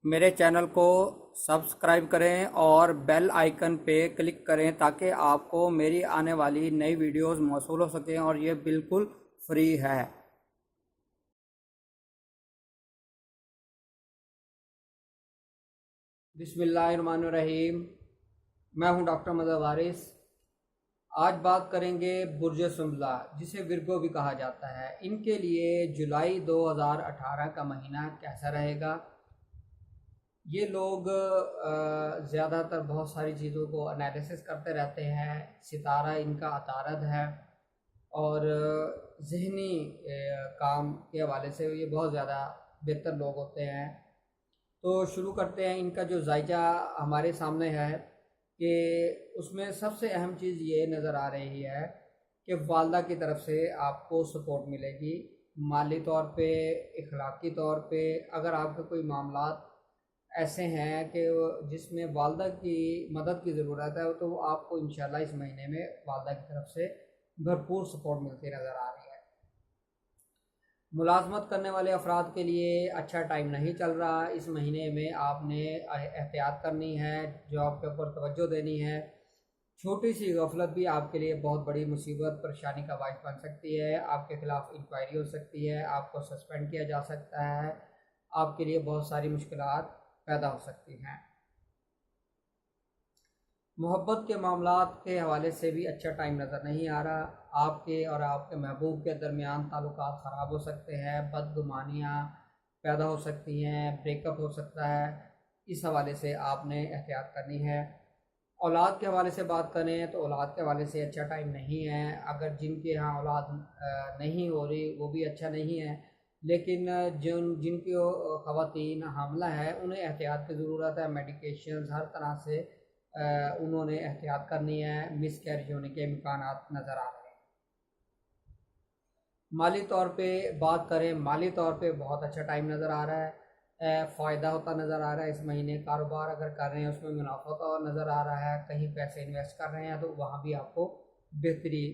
मेरे चैनल को सब्सक्राइब करें और बेल आइकन पे क्लिक करें ताकि आपको मेरी आने वाली नई वीडियोस मौसूल हो सकें और ये बिल्कुल फ्री है। बिस्मिल्लाहिर्रहमानिर्रहीम। मैं हूं डॉक्टर मदद वारिस। आज बात करेंगे बुर्ज सुंबला, जिसे विर्गो भी कहा जाता है। इनके लिए जुलाई 2018 का महीना कैसा रहेगा। ये लोग ज़्यादातर बहुत सारी चीज़ों को एनालिसिस करते रहते हैं। सितारा इनका अतारद है और ज़हनी काम के हवाले से ये बहुत ज़्यादा बेहतर लोग होते हैं। तो शुरू करते हैं। इनका जो जायजा हमारे सामने है कि उसमें सबसे अहम चीज़ ये नज़र आ रही है कि वालदा की तरफ से आपको सपोर्ट मिलेगी, माली तौर पे, इखलाकी तौर पे। अगर आपके कोई मामलात ऐसे हैं कि जिसमें वालदा की मदद की ज़रूरत है तो आपको इंशाल्लाह इस महीने में वालदा की तरफ से भरपूर सपोर्ट मिलती नज़र आ रही है। मुलाजमत करने वाले अफराद के लिए अच्छा टाइम नहीं चल रहा। इस महीने में आपने एहतियात करनी है, जॉब के ऊपर तवज्जो देनी है। छोटी सी गफलत भी आपके लिए बहुत बड़ी मुसीबत परेशानी का बायस बन सकती है। आपके खिलाफ इंक्वायरी हो सकती है, आपको सस्पेंड किया जा सकता है, आपके लिए बहुत सारी मुश्किलात पैदा हो सकती हैं। मोहब्बत के मामलात के हवाले से भी अच्छा टाइम नज़र नहीं आ रहा। आपके और आपके महबूब के दरमियान ताल्लुकात ख़राब हो सकते हैं, बदगुमानियाँ पैदा हो सकती हैं, ब्रेकअप हो सकता है। इस हवाले से आपने एहतियात करनी है। औलाद के हवाले से बात करें तो औलाद के हवाले से अच्छा टाइम नहीं है। अगर जिनके यहाँ औलाद नहीं हो रही वो भी अच्छा नहीं है, लेकिन जिनकी ख़वातीन हामला है उन्हें एहतियात की ज़रूरत है। मेडिकेशंस हर तरह से उन्होंने एहतियात करनी है। मिस कैरेज होने के इम्कानात नज़र आ रहे हैं। माली तौर पे बात करें, माली तौर पे बहुत अच्छा टाइम नज़र आ रहा है। फ़ायदा होता नज़र आ रहा है। इस महीने कारोबार अगर कर रहे हैं उसमें मुनाफा होता हुआ नज़र आ रहा है। कहीं पैसे इन्वेस्ट कर रहे हैं तो वहाँ भी आपको बेहतरी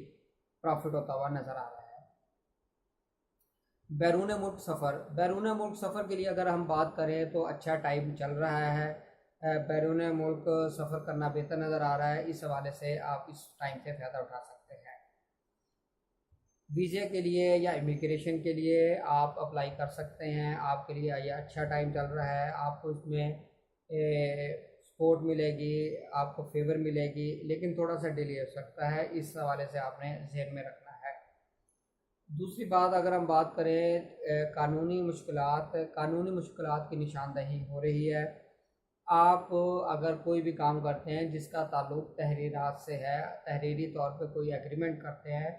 प्रॉफिट होता हुआ नज़र आ रहा है। बैरून मुल्क सफ़र, बैरून मुल्क सफ़र के लिए अगर हम बात करें तो अच्छा टाइम चल रहा है। बैरून मुल्क सफ़र करना बेहतर नज़र आ रहा है। इस हवाले से आप इस टाइम से फ़ायदा उठा सकते हैं। वीज़े के लिए या इमिग्रेशन के लिए आप अप्लाई कर सकते हैं। आपके लिए ये अच्छा टाइम चल रहा है। आपको इसमें सपोर्ट मिलेगी, आपको फेवर मिलेगी, लेकिन थोड़ा सा डिले हो सकता है। इस हवाले से आपने ज़हन में रखना है। दूसरी बात, अगर हम बात करें कानूनी मुश्किलात की निशानदही हो रही है। आप अगर कोई भी काम करते हैं जिसका ताल्लुक तहरीरात से है, तहरीरी तौर पे कोई एग्रीमेंट करते हैं,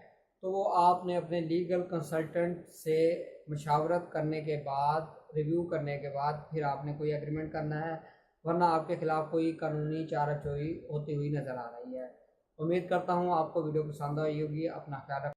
तो वो आपने अपने लीगल कंसल्टेंट से मशावरत करने के बाद, रिव्यू करने के बाद फिर आपने कोई एग्रीमेंट करना है, वरना आपके ख़िलाफ़ कोई कानूनी चाराचोई होती हुई नज़र आ रही है। उम्मीद करता हूँ आपको वीडियो पसंद आई होगी। अपना ख्याल रखें।